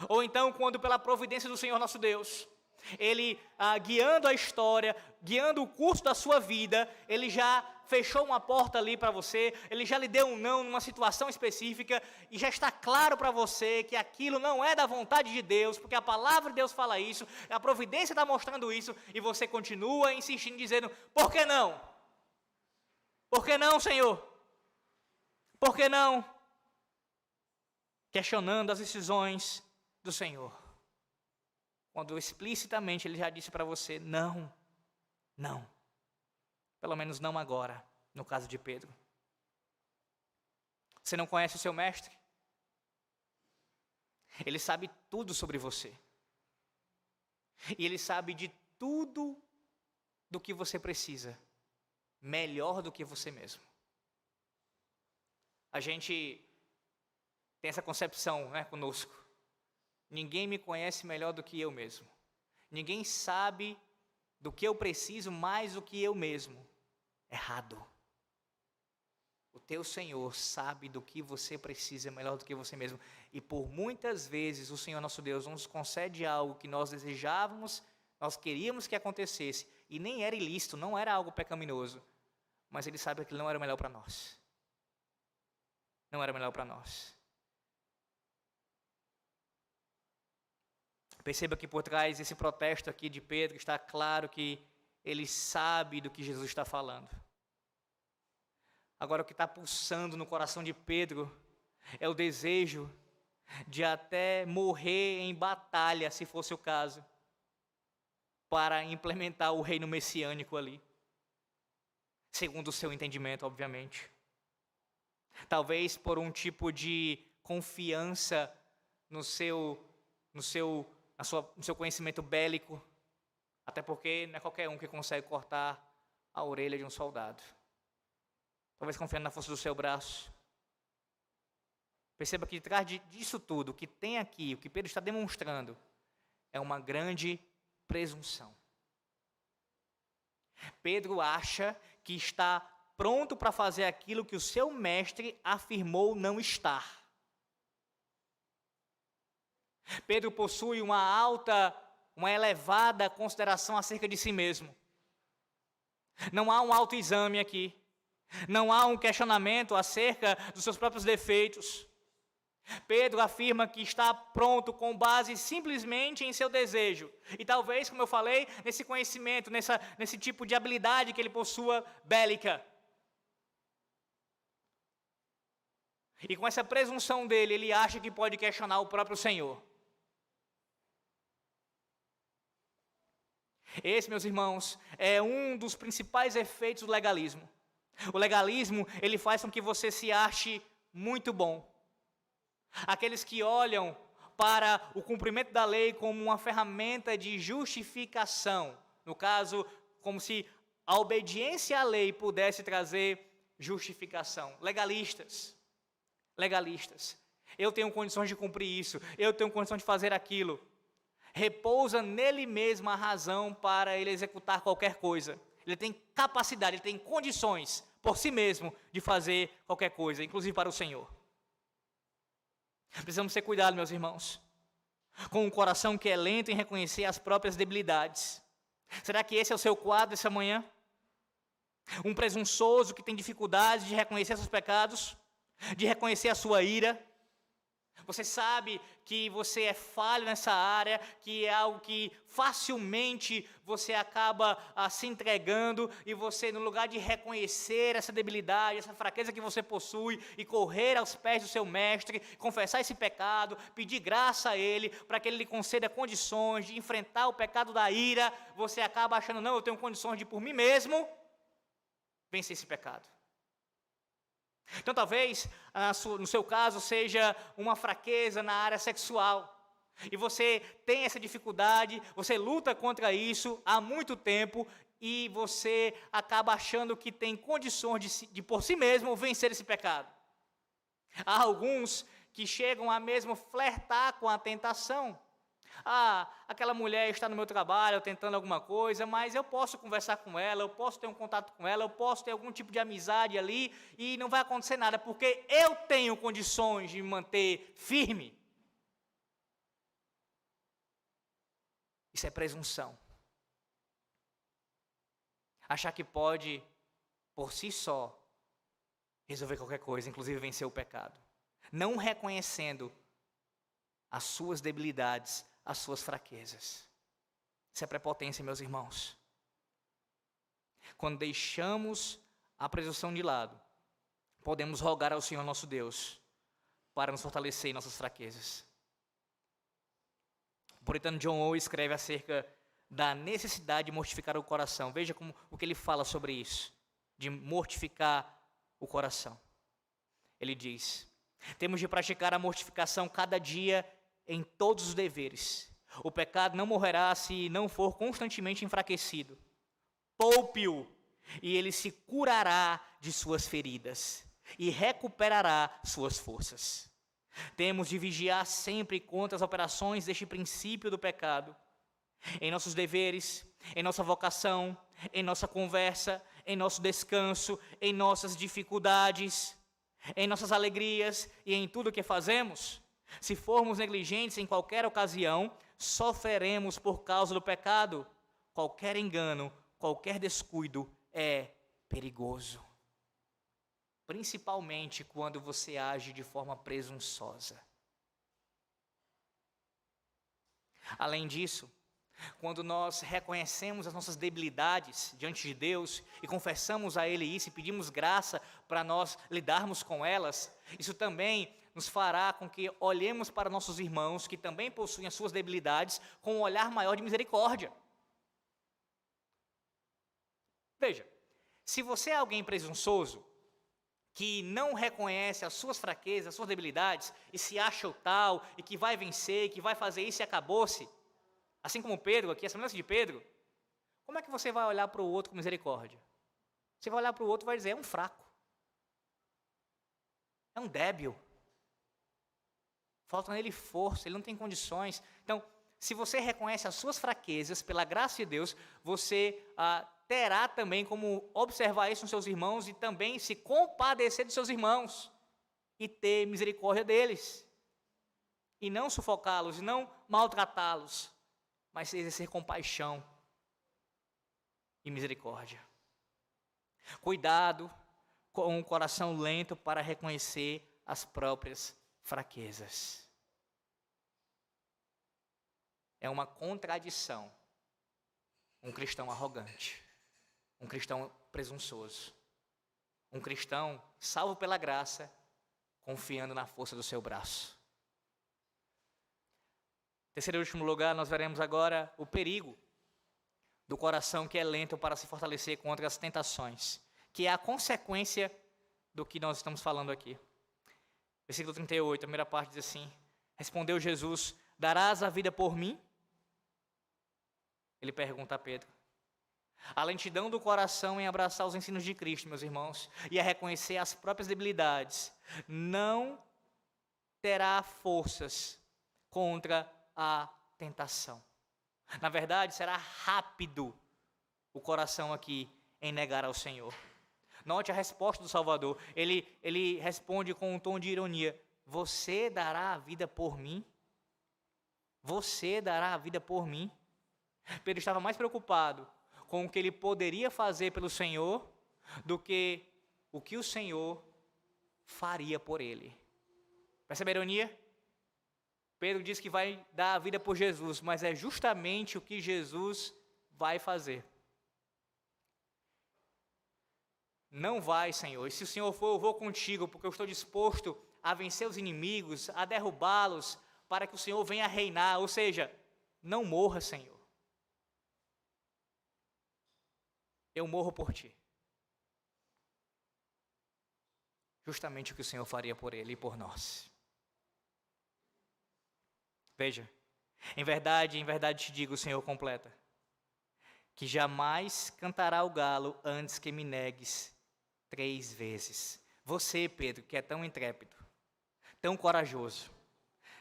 Ou então, quando pela providência do Senhor nosso Deus, Ele, guiando a história, guiando o curso da sua vida, Ele já fechou uma porta ali para você, Ele já lhe deu um não numa situação específica, e já está claro para você que aquilo não é da vontade de Deus, porque a palavra de Deus fala isso, a providência está mostrando isso, e você continua insistindo, dizendo, por que não? Por que não, Senhor? Por que não? Questionando as decisões do Senhor. quando explicitamente ele já disse para você, não, não. Pelo menos não agora, no caso de Pedro. Você não conhece o seu mestre? Ele sabe tudo sobre você. E ele sabe de tudo do que você precisa, melhor do que você mesmo. A gente tem essa concepção, né, conosco. Ninguém me conhece melhor do que eu mesmo. Ninguém sabe do que eu preciso mais do que eu mesmo. Errado. O teu Senhor sabe do que você precisa melhor do que você mesmo. E por muitas vezes o Senhor nosso Deus nos concede algo que nós desejávamos, nós queríamos que acontecesse, e nem era ilícito, não era algo pecaminoso, mas Ele sabe que aquilo não era o melhor para nós. Não era o melhor para nós. Perceba que por trás desse protesto aqui de Pedro está claro que ele sabe do que Jesus está falando. Agora, o que está pulsando no coração de Pedro é o desejo de até morrer em batalha, se fosse o caso, para implementar o reino messiânico ali, segundo o seu entendimento, obviamente. Talvez por um tipo de confiança no seu conhecimento bélico, até porque não é qualquer um que consegue cortar a orelha de um soldado. Talvez confiando na força do seu braço. Perceba que detrás disso tudo, o que tem aqui, o que Pedro está demonstrando, é uma grande presunção. Pedro acha que está pronto para fazer aquilo que o seu mestre afirmou não estar. Pedro possui uma elevada consideração acerca de si mesmo. Não há um autoexame aqui. Não há um questionamento acerca dos seus próprios defeitos. Pedro afirma que está pronto com base simplesmente em seu desejo. E talvez, como eu falei, nesse conhecimento, nesse tipo de habilidade que ele possua bélica. E com essa presunção dele, ele acha que pode questionar o próprio Senhor. Esse, meus irmãos, é um dos principais efeitos do legalismo. O legalismo, ele faz com que você se ache muito bom. Aqueles que olham para o cumprimento da lei como uma ferramenta de justificação. No caso, como se a obediência à lei pudesse trazer justificação. Legalistas. Eu tenho condições de cumprir isso. Eu tenho condições de fazer aquilo. Repousa nele mesmo a razão para ele executar qualquer coisa. Ele tem capacidade, ele tem condições por si mesmo de fazer qualquer coisa, inclusive para o Senhor. Precisamos ter cuidado, meus irmãos, com um coração que é lento em reconhecer as próprias debilidades. Será que esse é o seu quadro essa manhã? Um presunçoso que tem dificuldade de reconhecer seus pecados, de reconhecer a sua ira. Você sabe que você é falho nessa área, que é algo que facilmente você acaba se entregando, e você, no lugar de reconhecer essa debilidade, essa fraqueza que você possui, e correr aos pés do seu mestre, confessar esse pecado, pedir graça a ele, para que ele lhe conceda condições de enfrentar o pecado da ira, você acaba achando, não, eu tenho condições de por mim mesmo vencer esse pecado. Então talvez, no seu caso, seja uma fraqueza na área sexual. E você tem essa dificuldade, você luta contra isso há muito tempo, e você acaba achando que tem condições de por si mesmo vencer esse pecado. Há alguns que chegam a mesmo flertar com a tentação. Aquela mulher está no meu trabalho tentando alguma coisa, mas eu posso conversar com ela, eu posso ter um contato com ela, eu posso ter algum tipo de amizade ali e não vai acontecer nada, porque eu tenho condições de me manter firme. Isso é presunção. Achar que pode, por si só, resolver qualquer coisa, inclusive vencer o pecado. Não reconhecendo as suas debilidades, as suas fraquezas. Isso é prepotência, meus irmãos. Quando deixamos a presunção de lado, podemos rogar ao Senhor nosso Deus para nos fortalecer em nossas fraquezas. puritano John Owen escreve acerca da necessidade de mortificar o coração. Veja o que ele fala sobre isso, de mortificar o coração. Ele diz: temos de praticar a mortificação cada dia em todos os deveres. O pecado não morrerá se não for constantemente enfraquecido. Poupe-o, e ele se curará de suas feridas e recuperará suas forças. Temos de vigiar sempre contra as operações deste princípio do pecado, em nossos deveres, em nossa vocação, em nossa conversa, em nosso descanso, em nossas dificuldades, em nossas alegrias e em tudo o que fazemos. Se formos negligentes em qualquer ocasião, sofreremos por causa do pecado. Qualquer engano, qualquer descuido é perigoso. Principalmente quando você age de forma presunçosa. Além disso, quando nós reconhecemos as nossas debilidades diante de Deus e confessamos a Ele isso e pedimos graça para nós lidarmos com elas, isso também nos fará com que olhemos para nossos irmãos que também possuem as suas debilidades com um olhar maior de misericórdia. Veja, se você é alguém presunçoso, que não reconhece as suas fraquezas, as suas debilidades, e se acha o tal, e que vai vencer, que vai fazer isso e acabou-se, assim como Pedro aqui, a semelhança de Pedro, como é que você vai olhar para o outro com misericórdia? Você vai olhar para o outro e vai dizer: é um fraco, é um débil, falta nele força, ele não tem condições. Então, se você reconhece as suas fraquezas, pela graça de Deus, você terá também como observar isso nos seus irmãos e também se compadecer dos seus irmãos e ter misericórdia deles. E não sufocá-los, e não maltratá-los, mas exercer compaixão e misericórdia. Cuidado com o coração lento para reconhecer as próprias fraquezas. É uma contradição um cristão arrogante, um cristão presunçoso, um cristão salvo pela graça, confiando na força do seu braço. Em terceiro e último lugar, nós veremos agora o perigo do coração que é lento para se fortalecer contra as tentações, que é a consequência do que nós estamos falando aqui. Versículo 38, a primeira parte diz assim: respondeu Jesus: darás a vida por mim? Ele pergunta a Pedro. A lentidão do coração em abraçar os ensinos de Cristo, meus irmãos, e a reconhecer as próprias debilidades, não terá forças contra a tentação. Na verdade, será rápido o coração aqui em negar ao Senhor. Note a resposta do Salvador. Ele responde com um tom de ironia: você dará a vida por mim? Você dará a vida por mim? Pedro estava mais preocupado com o que ele poderia fazer pelo Senhor do que o que o Senhor faria por ele. Percebe a ironia? Pedro diz que vai dar a vida por Jesus, mas é justamente o que Jesus vai fazer. Não vai, Senhor. E se o Senhor for, eu vou contigo, porque eu estou disposto a vencer os inimigos, a derrubá-los, para que o Senhor venha reinar. Ou seja, não morra, Senhor. Eu morro por ti. Justamente o que o Senhor faria por ele e por nós. Veja, em verdade te digo, o Senhor completa, que jamais cantará o galo antes que me negues 3 vezes. Você, Pedro, que é tão intrépido, tão corajoso,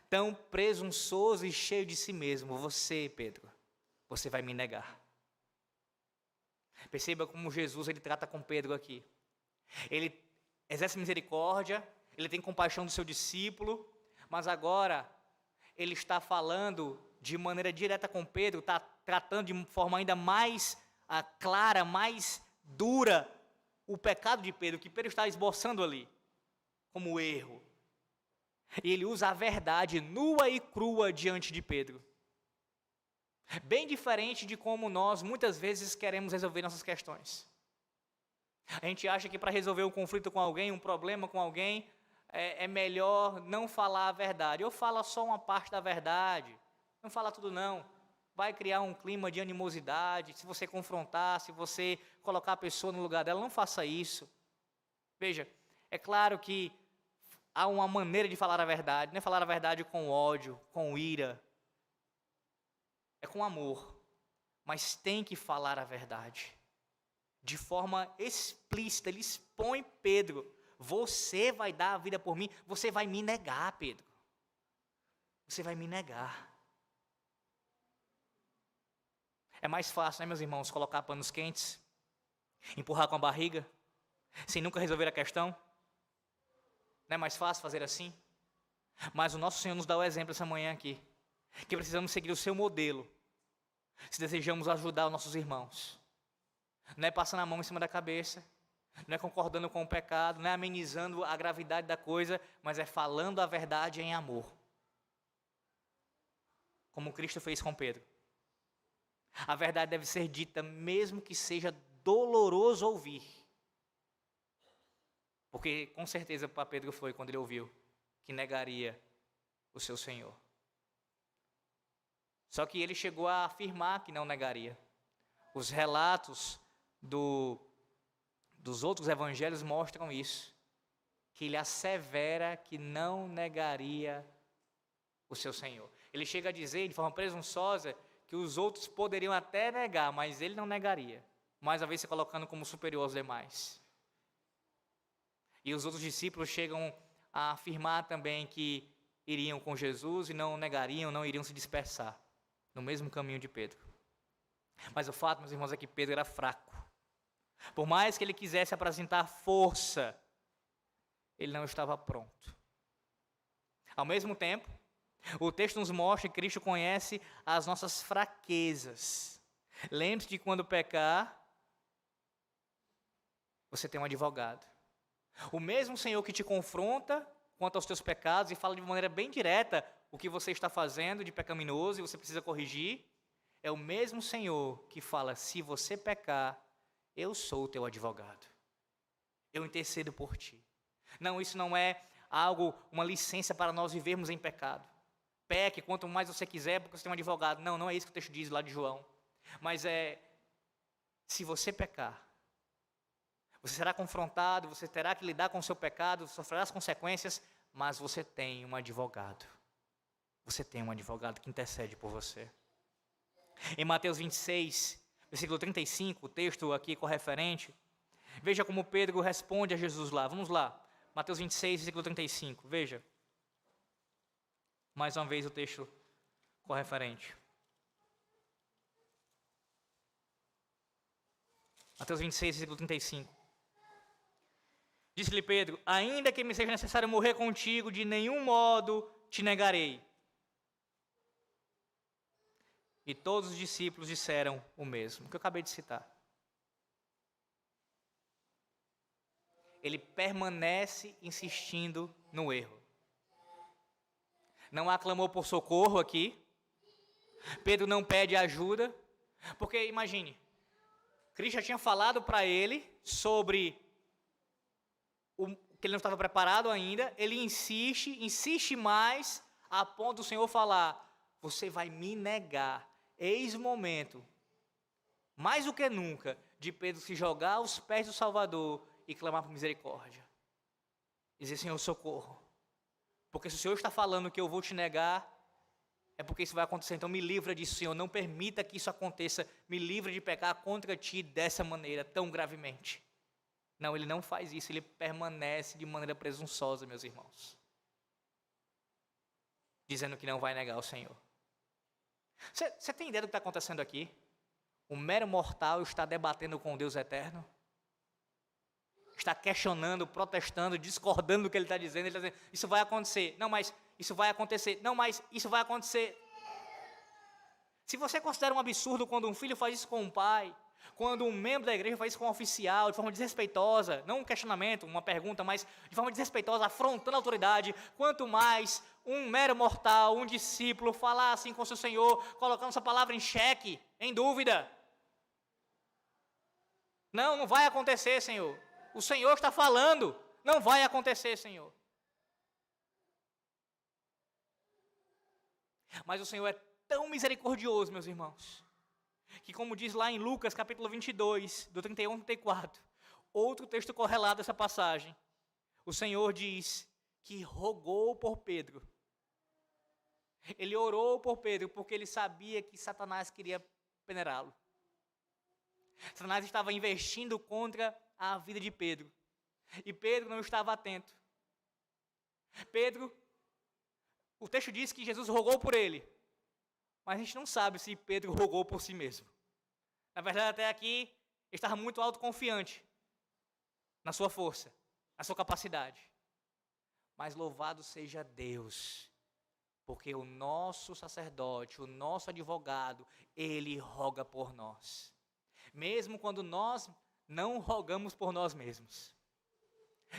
tão presunçoso e cheio de si mesmo, você, Pedro, você vai me negar. Perceba como Jesus ele trata com Pedro aqui. Ele exerce misericórdia, ele tem compaixão do seu discípulo, mas agora ele está falando de maneira direta com Pedro, está tratando de forma ainda mais clara, mais dura, o pecado de Pedro, que Pedro está esboçando ali, como erro. E ele usa a verdade nua e crua diante de Pedro. Bem diferente de como nós, muitas vezes, queremos resolver nossas questões. A gente acha que para resolver um conflito com alguém, um problema com alguém, é melhor não falar a verdade. Ou fala só uma parte da verdade. Não fala tudo não. Vai criar um clima de animosidade. Se você confrontar, se você colocar a pessoa no lugar dela, não faça isso. Veja, é claro que há uma maneira de falar a verdade. Não é falar a verdade com ódio, com ira. É com amor. Mas tem que falar a verdade. De forma explícita, ele expõe Pedro. Você vai dar a vida por mim, você vai me negar, Pedro. Você vai me negar. É mais fácil, né, meus irmãos, colocar panos quentes, empurrar com a barriga, sem nunca resolver a questão? Não é mais fácil fazer assim? Mas o nosso Senhor nos dá o exemplo essa manhã aqui, que precisamos seguir o seu modelo, se desejamos ajudar os nossos irmãos. Não é passando a mão em cima da cabeça, não é concordando com o pecado, não é amenizando a gravidade da coisa, mas é falando a verdade em amor. Como Cristo fez com Pedro. A verdade deve ser dita mesmo que seja doloroso ouvir. Porque com certeza para Pedro foi quando ele ouviu que negaria o seu Senhor. Só que ele chegou a afirmar que não negaria. Os relatos dos outros evangelhos mostram isso. Que ele assevera que não negaria o seu Senhor. Ele chega a dizer de forma presunçosa que os outros poderiam até negar, mas ele não negaria. Mais uma vez se colocando como superior aos demais. E os outros discípulos chegam a afirmar também que iriam com Jesus e não negariam, não iriam se dispersar no mesmo caminho de Pedro. Mas o fato, meus irmãos, é que Pedro era fraco. Por mais que ele quisesse apresentar força, ele não estava pronto. Ao mesmo tempo, o texto nos mostra que Cristo conhece as nossas fraquezas. Lembre-se de quando pecar, você tem um advogado. O mesmo Senhor que te confronta quanto aos teus pecados e fala de maneira bem direta o que você está fazendo de pecaminoso e você precisa corrigir, é o mesmo Senhor que fala, se você pecar, eu sou o teu advogado. Eu intercedo por ti. Não, isso não é uma licença para nós vivermos em pecado. Peque quanto mais você quiser, porque você tem um advogado. Não, não é isso que o texto diz lá de João. Mas se você pecar, você será confrontado, você terá que lidar com o seu pecado, sofrerá as consequências, mas você tem um advogado. Você tem um advogado que intercede por você. Em Mateus 26, versículo 35, o texto aqui correferente, veja como Pedro responde a Jesus lá. Vamos lá, Mateus 26, versículo 35, veja. Mais uma vez o texto correferente. Mateus 26, versículo 35. Disse-lhe Pedro, ainda que me seja necessário morrer contigo, de nenhum modo te negarei. E todos os discípulos disseram o mesmo, que eu acabei de citar. Ele permanece insistindo no erro. Não há clamor por socorro aqui. Pedro não pede ajuda. Porque imagine, Cristo já tinha falado para ele sobre que ele não estava preparado ainda. Ele insiste mais, a ponto do Senhor falar, você vai me negar. Eis o momento, mais do que nunca, de Pedro se jogar aos pés do Salvador e clamar por misericórdia. Dizer, Senhor, socorro. Porque se o Senhor está falando que eu vou te negar, é porque isso vai acontecer. Então me livra disso, Senhor. Não permita que isso aconteça. Me livre de pecar contra ti dessa maneira, tão gravemente. Não, ele não faz isso. Ele permanece de maneira presunçosa, meus irmãos. Dizendo que não vai negar o Senhor. Você tem ideia do que está acontecendo aqui? O mero mortal está debatendo com o Deus eterno. Está questionando, protestando, discordando do que ele está dizendo. Ele está dizendo, isso vai acontecer. Não, mas isso vai acontecer. Não, mas isso vai acontecer. Se você considera um absurdo quando um filho faz isso com um pai, quando um membro da igreja faz isso com um oficial, de forma desrespeitosa, não um questionamento, uma pergunta, mas de forma desrespeitosa, afrontando a autoridade, quanto mais um mero mortal, um discípulo, falar assim com seu Senhor, colocando sua palavra em xeque, em dúvida. Não, não vai acontecer, Senhor. O Senhor está falando, não vai acontecer, Senhor. Mas o Senhor é tão misericordioso, meus irmãos, que como diz lá em Lucas capítulo 22, do 31 ao 34, outro texto correlado a essa passagem, o Senhor diz que rogou por Pedro. Ele orou por Pedro porque ele sabia que Satanás queria peneirá-lo. Satanás estava investindo contra a vida de Pedro. E Pedro não estava atento. O texto diz que Jesus rogou por ele. Mas a gente não sabe se Pedro rogou por si mesmo. Na verdade, até aqui, ele estava muito autoconfiante na sua força, na sua capacidade. Mas louvado seja Deus, porque o nosso sacerdote, o nosso advogado, ele roga por nós. Mesmo quando nós não rogamos por nós mesmos.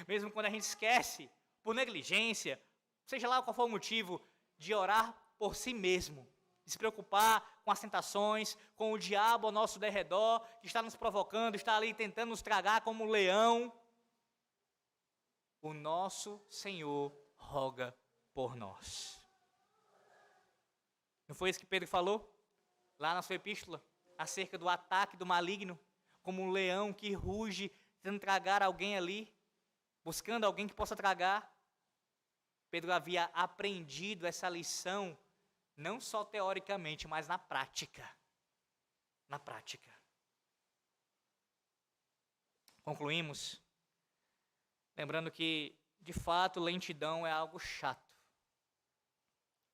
Mesmo quando a gente esquece, por negligência, seja lá qual for o motivo, de orar por si mesmo. De se preocupar com as tentações, com o diabo ao nosso derredor, que está nos provocando, está ali tentando nos tragar como um leão. O nosso Senhor roga por nós. Não foi isso que Pedro falou? Lá na sua epístola, acerca do ataque do maligno, como um leão que ruge, tentando tragar alguém ali, buscando alguém que possa tragar. Pedro havia aprendido essa lição, não só teoricamente, mas na prática. Na prática. Concluímos, lembrando que, de fato, lentidão é algo chato.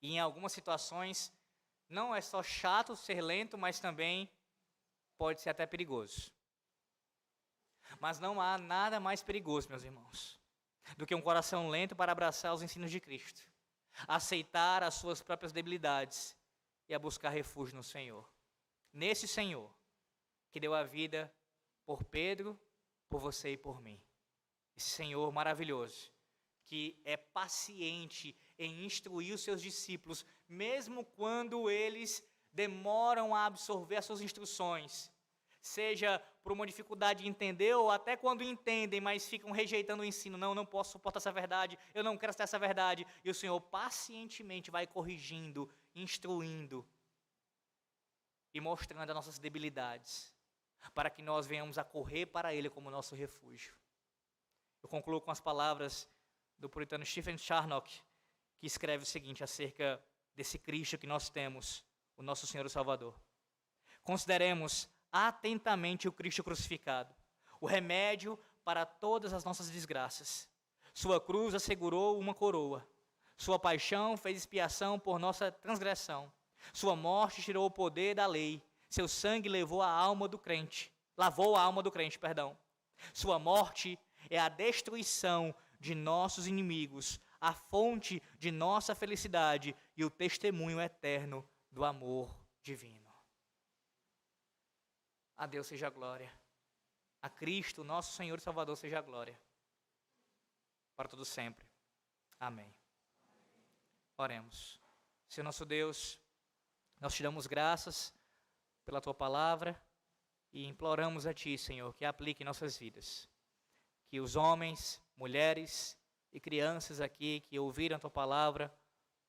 E em algumas situações, não é só chato ser lento, mas também pode ser até perigoso. Mas não há nada mais perigoso, meus irmãos, do que um coração lento para abraçar os ensinos de Cristo, aceitar as suas próprias debilidades e a buscar refúgio no Senhor. Nesse Senhor, que deu a vida por Pedro, por você e por mim. Esse Senhor maravilhoso, que é paciente em instruir os seus discípulos, mesmo quando eles demoram a absorver as suas instruções, seja por uma dificuldade de entender, ou até quando entendem, mas ficam rejeitando o ensino. Não posso suportar essa verdade, eu não quero aceitar essa verdade. E o Senhor pacientemente vai corrigindo, instruindo e mostrando as nossas debilidades, para que nós venhamos a correr para Ele como nosso refúgio. Eu concluo com as palavras do puritano Stephen Charnock, que escreve o seguinte acerca desse Cristo que nós temos, o nosso Senhor e Salvador. Consideremos atentamente o Cristo crucificado, o remédio para todas as nossas desgraças. Sua cruz assegurou uma coroa. Sua paixão fez expiação por nossa transgressão. Sua morte tirou o poder da lei. Seu sangue lavou a alma do crente. Sua morte é a destruição de nossos inimigos, a fonte de nossa felicidade e o testemunho eterno do amor divino. A Deus seja a glória. A Cristo, nosso Senhor e Salvador, seja a glória. Para todo sempre. Amém. Oremos. Senhor nosso Deus, nós te damos graças pela tua palavra e imploramos a ti, Senhor, que aplique em nossas vidas. Que os homens, mulheres e crianças aqui que ouviram a tua palavra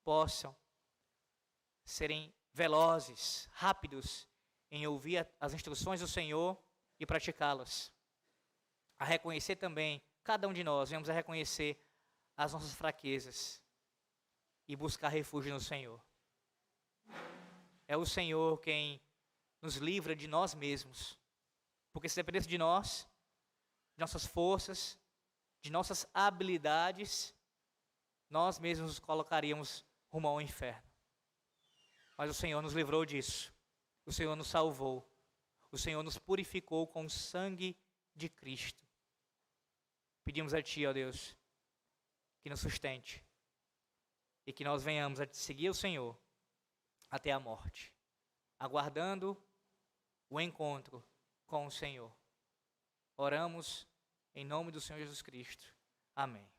possam serem velozes, rápidos em ouvir as instruções do Senhor e praticá-las. A reconhecer também, cada um de nós, venhamos a reconhecer as nossas fraquezas e buscar refúgio no Senhor. É o Senhor quem nos livra de nós mesmos, porque se dependesse de nós, de nossas forças, de nossas habilidades, nós mesmos nos colocaríamos rumo ao inferno. Mas o Senhor nos livrou disso. O Senhor nos salvou. O Senhor nos purificou com o sangue de Cristo. Pedimos a Ti, ó Deus, que nos sustente e que nós venhamos a seguir o Senhor até a morte, aguardando o encontro com o Senhor. Oramos em nome do Senhor Jesus Cristo. Amém.